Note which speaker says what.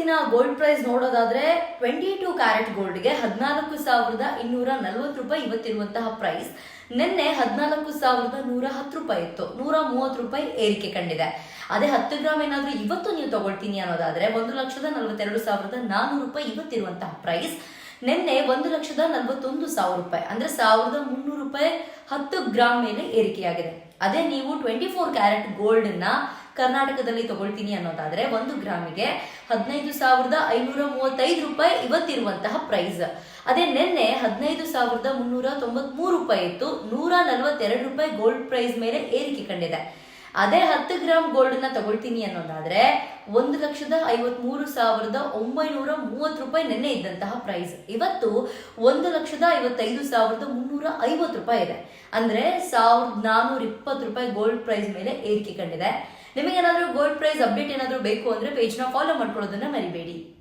Speaker 1: ಇವತ್ತಿನ gold price ನೋಡೋದಾದ್ರೆ 22 carrot ಗೋಲ್ಡ್ಗೆ 14,240 ರೂಪಾಯಿ ಇವತ್ತಿರುವಂತಹ ಪ್ರೈಸ್. ನಿನ್ನೆ 14,110 ರೂಪಾಯಿ ಇತ್ತು, 130 ರೂಪಾಯಿ ಏರಿಕೆ ಕಂಡಿದೆ. ಅದೇ 10 ಗ್ರಾಮ್ ಏನಾದ್ರೂ ಇವತ್ತು ನೀವು ತಗೊಳ್ತೀನಿ ಅನ್ನೋದಾದ್ರೆ 1,42,400 ರೂಪಾಯಿ ಇವತ್ತಿರುವಂತಹ ಪ್ರೈಸ್. ನಿನ್ನೆ 1,41,000 ರೂಪಾಯಿ ಅಂದ್ರೆ 1,300 ರೂಪಾಯಿ 10 ಗ್ರಾಮ್ ಮೇಲೆ ಏರಿಕೆಯಾಗಿದೆ. ಅದೇ ನೀವು 24 ಕ್ಯಾರೆಟ್ ಗೋಲ್ಡ್ ನ ಕರ್ನಾಟಕದಲ್ಲಿ ತಗೊಳ್ತೀನಿ ಅನ್ನೋದಾದ್ರೆ 1 ಗ್ರಾಮಿಗೆ 15,535 ರೂಪಾಯಿ ಇವತ್ತಿರುವಂತಹ ಪ್ರೈಸ್. ಅದೇ ನಿನ್ನೆ 15,393 ರೂಪಾಯಿ ಇತ್ತು, 142 ರೂಪಾಯಿ ಗೋಲ್ಡ್ ಪ್ರೈಸ್ ಮೇಲೆ ಏರಿಕೆ ಕಂಡಿದೆ. ಅದೇ 10 ಗ್ರಾಮ್ ಗೋಲ್ಡ್ ನ ತಗೊಳ್ತೀನಿ ಅನ್ನೋದಾದ್ರೆ 1,53,930 ರೂಪಾಯಿ ನಿನ್ನೆ ಇದ್ದಂತಹ ಪ್ರೈಸ್ ಇವತ್ತು 1,55,350 ರೂಪಾಯಿ ಇದೆ. ಅಂದ್ರೆ 1,420 ರೂಪಾಯಿ ಗೋಲ್ಡ್ ಪ್ರೈಸ್ ಮೇಲೆ ಏರಿಕೆ ಕಂಡಿದೆ. ನಿಮಗೇನಾದ್ರೂ ಗೋಲ್ಡ್ ಪ್ರೈಸ್ ಅಪ್ಡೇಟ್ ಏನಾದ್ರೂ ಬೇಕು ಅಂದ್ರೆ ಪೇಜ್ ನ ಫಾಲೋ ಮಾಡ್ಕೊಳ್ಳೋದನ್ನ ಮರಿಬೇಡಿ.